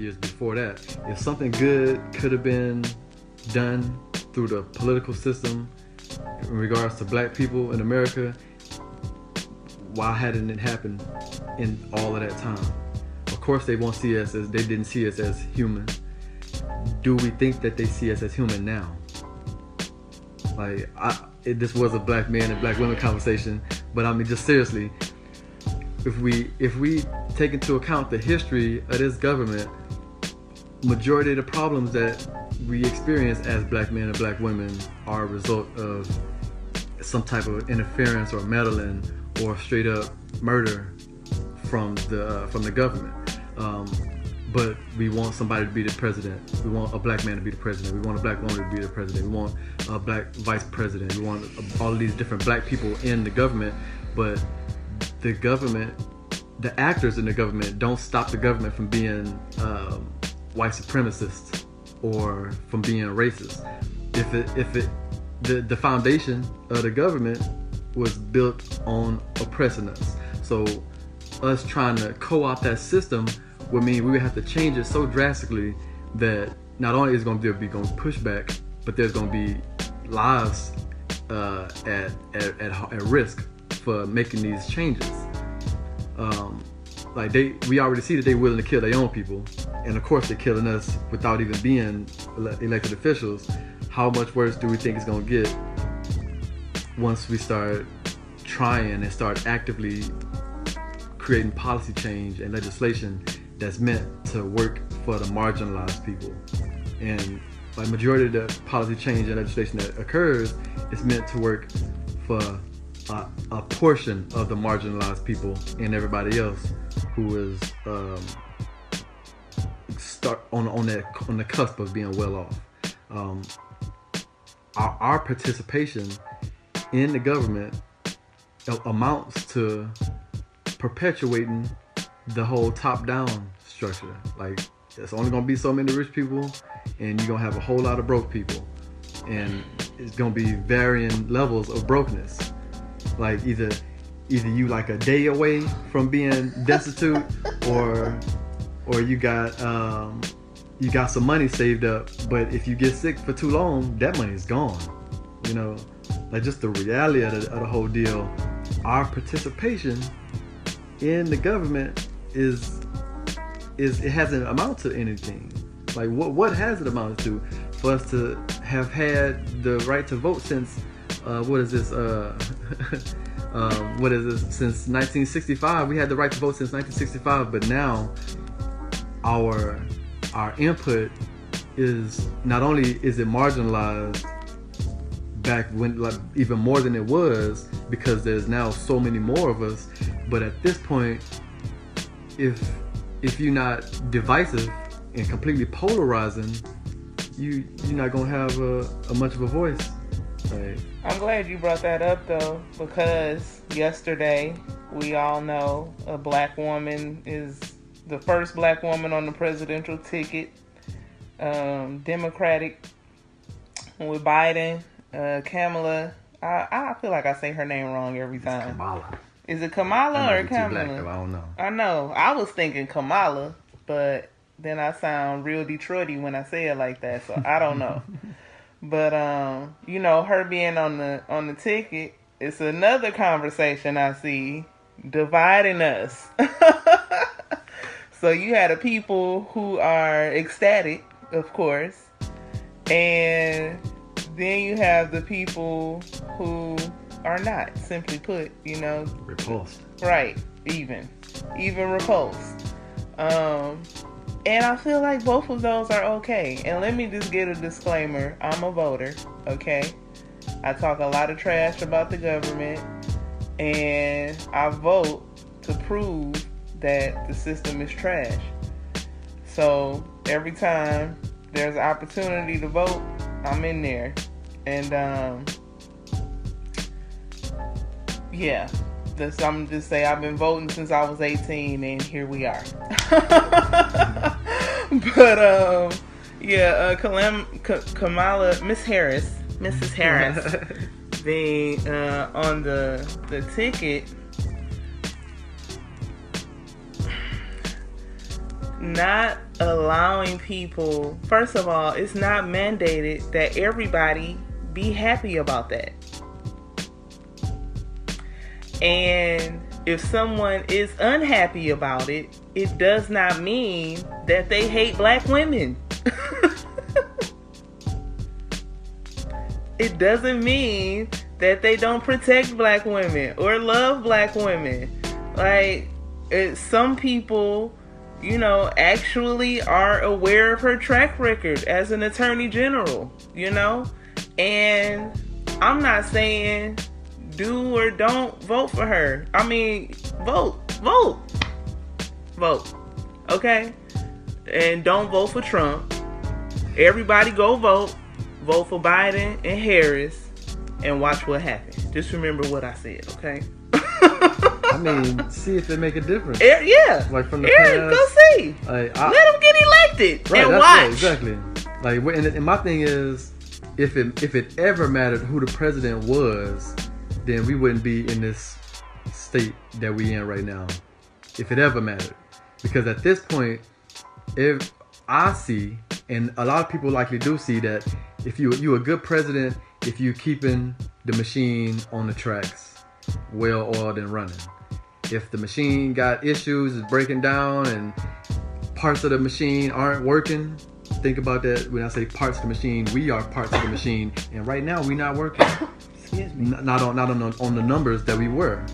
years before that. If something good could have been done through the political system in regards to black people in America, why hadn't it happened in all of that time? Of course they didn't see us as human. Do we think that they see us as human now? Like, this was a black man and black women conversation, but I mean, just seriously, if we take into account the history of this government, majority of the problems that we experience as black men and black women are a result of some type of interference or meddling or straight up murder from the government. But we want somebody to be the president. We want a black man to be the president. We want a black woman to be the president. We want a black vice president. We want all of these different black people in the government. But the government, the actors in the government, don't stop the government from being white supremacists or from being racist. The foundation of the government was built on oppressing us. So us trying to co-opt that system would mean we would have to change it so drastically that not only is going to be going pushback, but there's going to be lives at risk for making these changes. We already see that they're willing to kill their own people, and of course they're killing us without even being elected officials. How much worse do we think it's going to get once we start trying and start actively creating policy change and legislation that's meant to work for the marginalized people? And like majority of the policy change and legislation that occurs is meant to work for a portion of the marginalized people and everybody else who is on the cusp of being well off. Our participation in the government amounts to perpetuating the whole top-down structure. Like, there's only going to be so many rich people, and you're going to have a whole lot of broke people, and it's going to be varying levels of brokenness. Like, either you like a day away from being destitute, or you got some money saved up, but if you get sick for too long, that money is gone. You know, like, just the reality of the whole deal. Our participation in the government it hasn't amounted to anything. Like, what has it amounted to? For us to have had the right to vote since since 1965. We had the right to vote since 1965, but now our input is not only is it marginalized back when, like, even more than it was, because there's now so many more of us, but at this point, if you're not divisive and completely polarizing, you're not gonna have a much of a voice. Like, I'm glad you brought that up, though, because yesterday, we all know a black woman is the first black woman on the presidential ticket, Democratic, with Biden. Kamala, I feel like I say her name wrong every time. It's Kamala. Is it Kamala or Kamala? Black, though. I don't know. I know. I was thinking Kamala, but then I sound real Detroity when I say it like that, so I don't know. But her being on the ticket, it's another conversation I see dividing us. So you had the people who are ecstatic, of course, and then you have the people who are not, simply put, repulsed. Right, even repulsed. And I feel like both of those are okay. And let me just get a disclaimer. I'm a voter, okay? I talk a lot of trash about the government, and I vote to prove that the system is trash. So every time there's an opportunity to vote, I'm in there. And I'm just say I've been voting since I was 18, and here we are. But Kamala, Mrs. Harris, being on the ticket. not allowing people, first of all, it's not mandated that everybody be happy about that. And if someone is unhappy about it, it does not mean that they hate black women. It doesn't mean that they don't protect black women or love black women. Like, some people, you know, actually are aware of her track record as an attorney general, you know? And I'm not saying do or don't vote for her. I mean, vote. Okay? And don't vote for Trump. Everybody go vote. Vote for Biden and Harris and watch what happens. Just remember what I said, okay? I mean, see if they make a difference. Yeah. Like from the past. Go see. Like, let them get elected right, and watch. Right, exactly. Like, and my thing is, if it ever mattered who the president was, then we wouldn't be in this state that we in right now. If it ever mattered. Because at this point, if I see, and a lot of people likely do see, that if you a good president if you keeping the machine on the tracks, well oiled and running. If the machine got issues, is breaking down, and parts of the machine aren't working, think about that. When I say parts of the machine, we are parts of the machine, and right now we're not working. Excuse me. Not on the numbers that we were.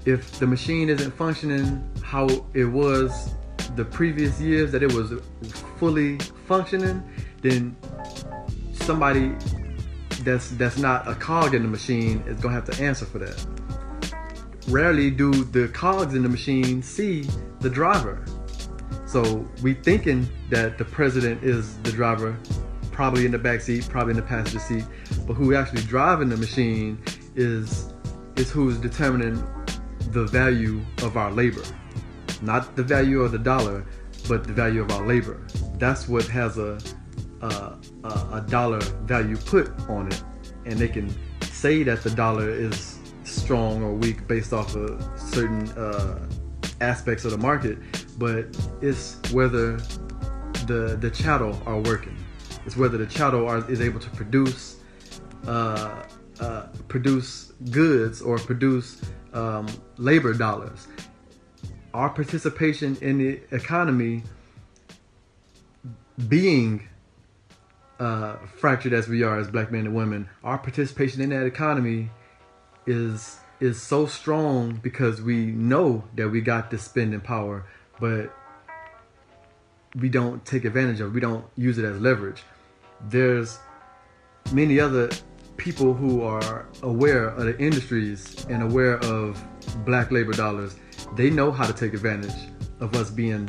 If the machine isn't functioning how it was the previous years, that it was fully functioning, then somebody that's not a cog in the machine is gonna have to answer for that. Rarely do the cogs in the machine see the driver. So we thinking that the president is the driver, probably in the back seat, probably in the passenger seat, but who actually driving the machine is who's determining the value of our labor. Not the value of the dollar, but the value of our labor. That's what has a dollar value put on it, and they can say that the dollar is strong or weak based off of certain aspects of the market, but it's whether the chattel are working. It's whether the chattel is able to produce goods or produce labor dollars. Our participation in the economy, being fractured as we are as black men and women, our participation in that economy is so strong because we know that we got this spending power, but we don't take advantage of it. We don't use it as leverage. There's many other people who are aware of the industries and aware of black labor dollars. They know how to take advantage of us being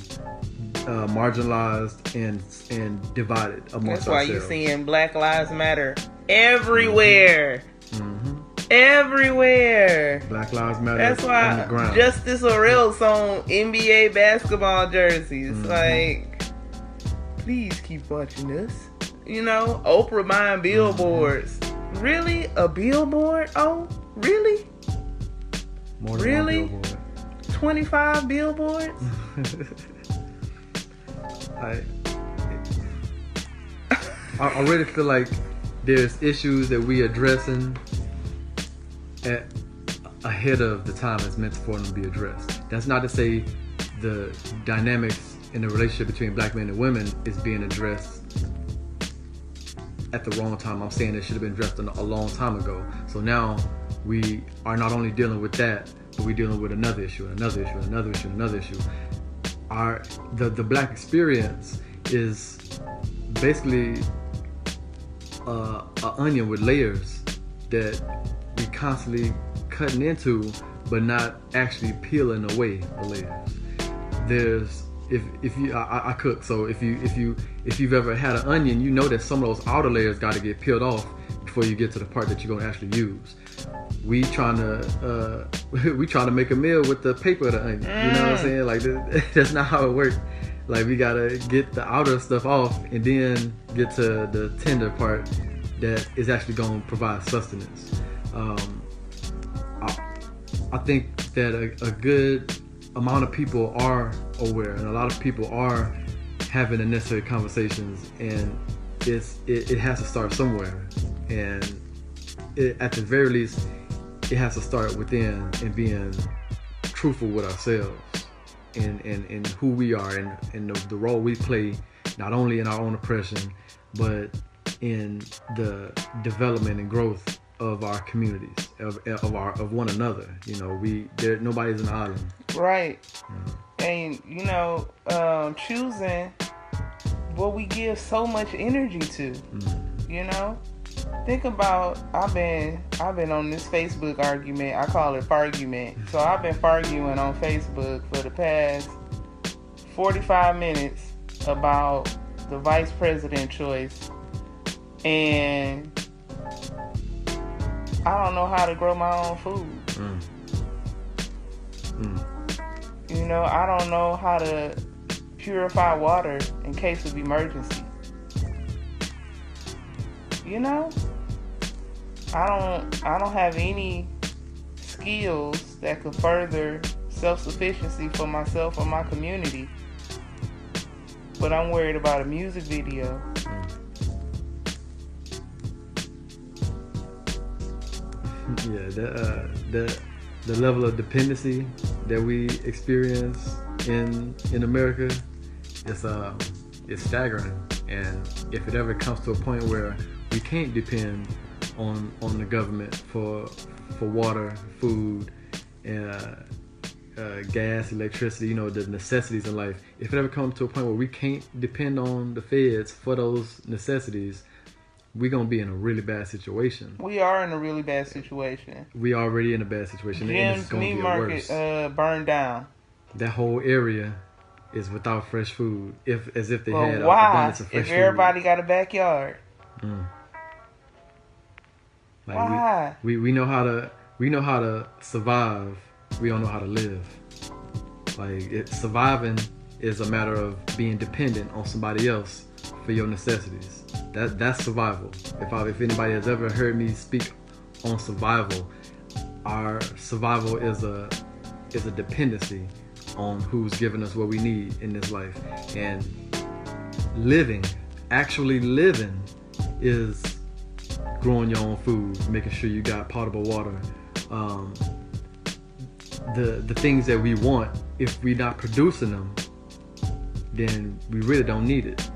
marginalized and divided amongst ourselves. That's why you're seeing Black Lives Matter everywhere. Mm-hmm. Everywhere. Black Lives Matter. That's why on the ground. Justice Orioles on NBA basketball jerseys. Mm-hmm. Like, please keep watching us. You know, Oprah buying billboards. Mm-hmm. Really? A billboard? Oh, really? More than really? one billboard. 25 billboards? I really feel like there's issues that we addressing ahead of the time it's meant for them to be addressed. That's not to say the dynamics in the relationship between black men and women is being addressed at the wrong time. I'm saying it should have been addressed a long time ago. So now we are not only dealing with that, but we're dealing with another issue, and another issue, and another issue, and another issue. The black experience is basically an onion with layers that we constantly cutting into, but not actually peeling away the layers. There's if you I cook, so if you've ever had an onion, you know that some of those outer layers got to get peeled off before you get to the part that you're gonna actually use. We trying to make a meal with the paper of the onion. You know what I'm saying? Like that's not how it works. Like we gotta get the outer stuff off and then get to the tender part that is actually gonna provide sustenance. I think that a good amount of people are aware, and a lot of people are having the necessary conversations, and it has to start somewhere, and at the very least, it has to start within and being truthful with ourselves and who we are and the role we play, not only in our own oppression, but in the development and growth of our communities, of one another. You know, nobody's an island. Right. And choosing what we give so much energy to. You know, think about I've been on this Facebook argument. I call it Fargument. So I've been arguing on Facebook for the past 45 minutes about the vice president choice, and I don't know how to grow my own food. You know, I don't know how to purify water in case of emergency. You know, I don't have any skills that could further self-sufficiency for myself or my community. But I'm worried about a music video. Yeah, the level of dependency that we experience in America is staggering. And if it ever comes to a point where we can't depend on the government for water, food, gas, electricity, you know, the necessities in life. If it ever comes to a point where we can't depend on the feds for those necessities, we're going to be in a really bad situation. We are in a really bad situation. We already in a bad situation. And it's going to get worse. Burned down. That whole area is without fresh food. As if they had why? Abundance of fresh if food. Everybody got a backyard. Like why? We know how to survive. We don't know how to live. Like surviving is a matter of being dependent on somebody else for your necessities. That's survival. If anybody has ever heard me speak on survival, our survival is a dependency on who's giving us what we need in this life. And actually living is growing your own food, making sure you got potable water. The things that we want, if we're not producing them, then we really don't need it.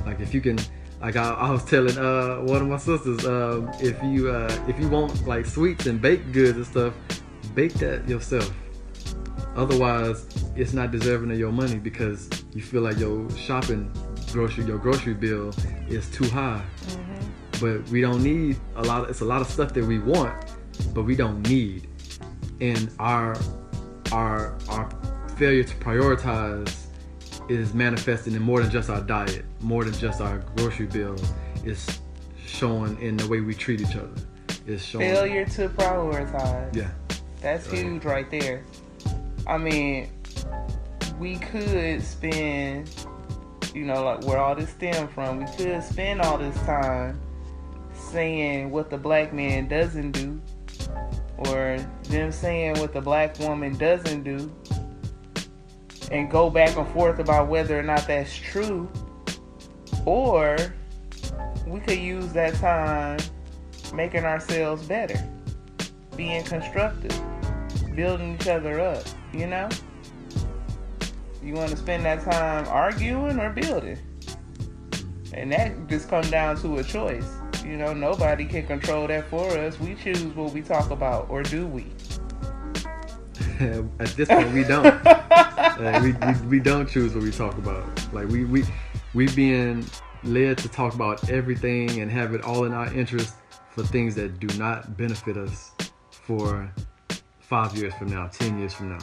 Like if you can, like I was telling one of my sisters, if you want like sweets and baked goods and stuff, bake that yourself. Otherwise, it's not deserving of your money because you feel like your grocery bill is too high. But we don't need a lot. It's a lot of stuff that we want, but we don't need. And our failure to prioritize is manifesting in more than just our diet, more than just our grocery bills. It's showing in the way we treat each other. It's showing failure to prioritize. Yeah, that's huge right there. I mean, we could spend, like where all this stemmed from, we could spend all this time saying what the black man doesn't do, or them saying what the black woman doesn't do, and go back and forth about whether or not that's true. Or we could use that time making ourselves better, being constructive, building each other up. You want to spend that time arguing or building, and that just comes down to a choice. Nobody can control that for us. We choose what we talk about, or do we? At this point, we don't. We don't choose what we talk about. Like we being led to talk about everything and have it all in our interest for things that do not benefit us for 5 years from now, 10 years from now.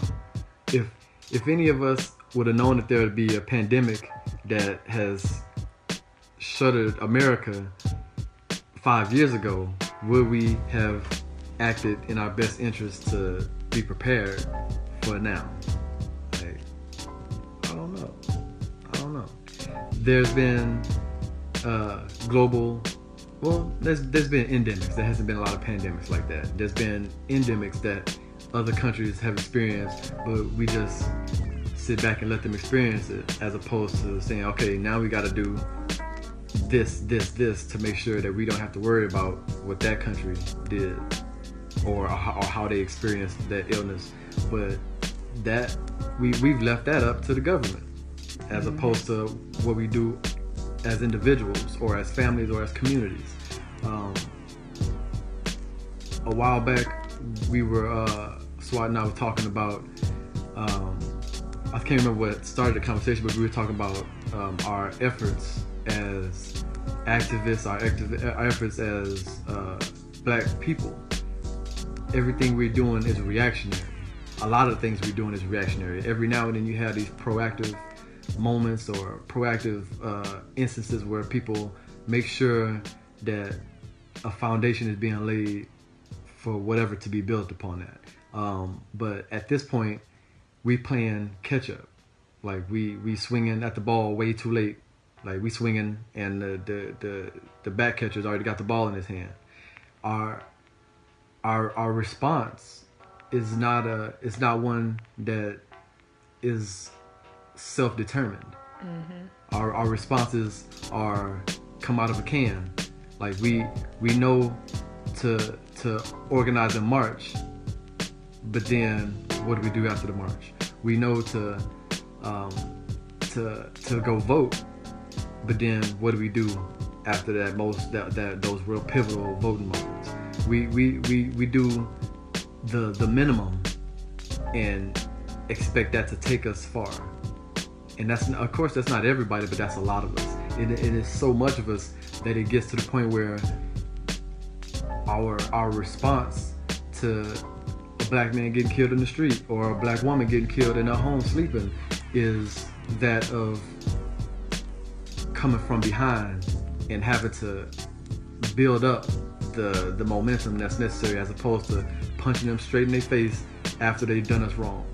If any of us would have known that there would be a pandemic that has shuttered America 5 years ago, would we have acted in our best interest to be prepared for now? Like, I don't know. There's been there's been endemics. There hasn't been a lot of pandemics like that. There's been endemics that other countries have experienced, but we just sit back and let them experience it, as opposed to saying, okay, now we got to do this to make sure that we don't have to worry about what that country did or how they experienced that illness. But that we've left that up to the government, as opposed to what we do as individuals or as families or as communities. A while back, we were Swat and I were talking about. I can't remember what started the conversation, but we were talking about our efforts as activists, our efforts as black people. Everything we're doing is reactionary. A lot of things we're doing is reactionary. Every now and then you have these proactive moments or proactive instances where people make sure that a foundation is being laid for whatever to be built upon that. But at this point, we playing catch up. Like we swinging at the ball way too late. Like we swinging and the back catcher's already got the ball in his hand. Our response is not one that is self-determined. Our responses are come out of a can. Like we know to organize a march, but then what do we do after the march? We know to go vote, but then what do we do after that? Those real pivotal voting moments. We do the minimum and expect that to take us far. And that's, of course, that's not everybody, but that's a lot of us. It is so much of us that it gets to the point where our response to a black man getting killed in the street or a black woman getting killed in her home sleeping is that of coming from behind and having to build up the momentum that's necessary, as opposed to punching them straight in their face after they've done us wrong.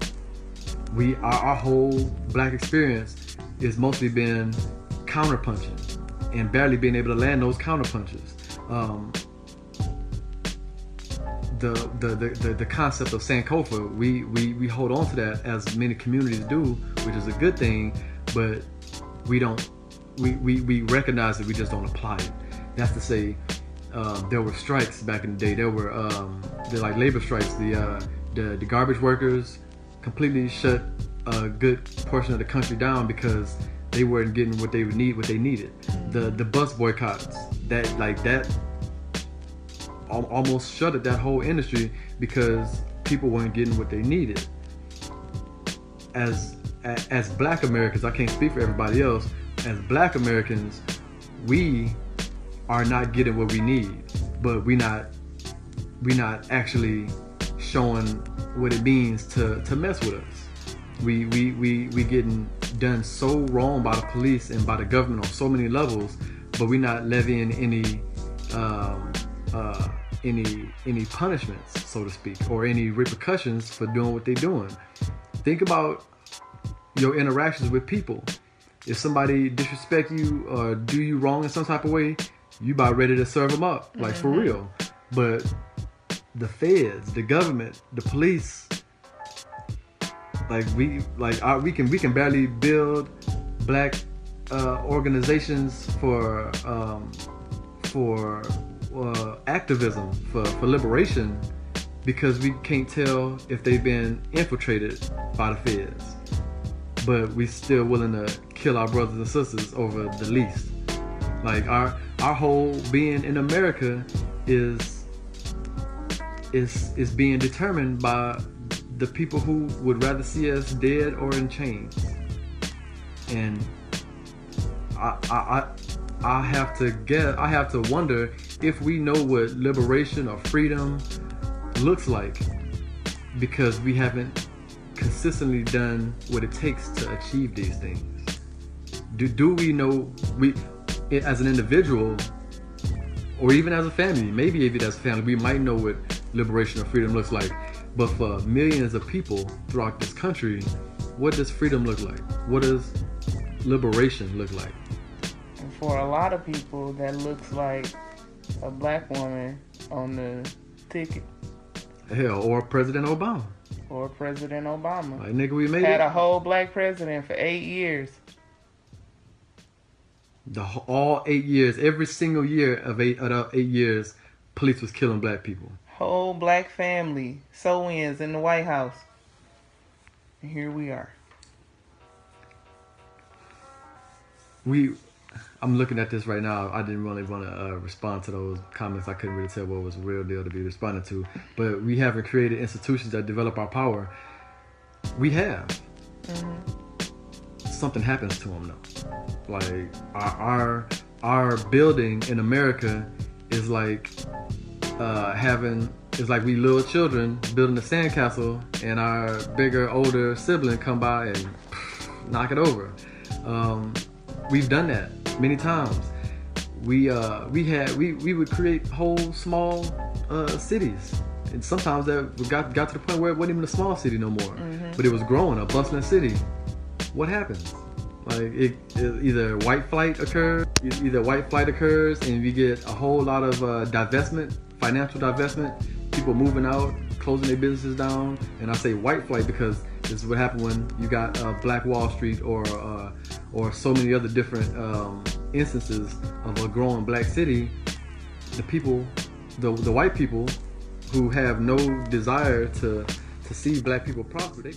Our whole black experience is mostly been counter-punching and barely being able to land those counter-punches. The concept of Sankofa, we hold on to that, as many communities do, which is a good thing, but we recognize that we just don't apply it. That's to say, there were strikes back in the day. There were like labor strikes. The garbage workers completely shut a good portion of the country down because they weren't getting what they needed. The bus boycotts that almost shuttered that whole industry because people weren't getting what they needed. As black Americans, I can't speak for everybody else. As black Americans, we are not getting what we need, but we're not actually showing what it means to mess with us. We getting done so wrong by the police and by the government on so many levels, but we're not levying any punishments, so to speak, or any repercussions for doing what they're doing. Think about your interactions with people. If somebody disrespect you or do you wrong in some type of way, you about ready to serve them up, like for real. But the feds, the government, the police, we can barely build black organizations for activism, for liberation, because we can't tell if they've been infiltrated by the feds. But we still willing to kill our brothers and sisters over the least. Like our whole being in America is being determined by the people who would rather see us dead or in chains. And I have to wonder if we know what liberation or freedom looks like, because we haven't consistently done what it takes to achieve these things. Do we know, as an individual, or even as a family, maybe even as a family, we might know what liberation or freedom looks like. But for millions of people throughout this country, what does freedom look like? What does liberation look like? And for a lot of people, that looks like a black woman on the ticket. Hell, or President Obama. Or President Obama. Like, nigga, we made Had it. a whole black president for 8 years. All 8 years, every single year of the 8 years, police was killing black people. Whole black family, sew-ins in the White House. And here we are. I'm looking at this right now. I didn't really want to respond to those comments. I couldn't really tell what was a real deal to be responded to. But we haven't created institutions that develop our power. We have. Something happens to them though. Like our building in America is like it's like we little children building a sandcastle, and our bigger, older sibling come by and knock it over. We've done that many times. We would create whole small cities, and sometimes that got to the point where it wasn't even a small city no more, but it was growing, a bustling city. What happens? Like either white flight occurs, and we get a whole lot of divestment, financial divestment, people moving out, closing their businesses down. And I say white flight because this is what happened when you got Black Wall Street or so many other different instances of a growing black city. The people, the white people who have no desire to see black people prosper,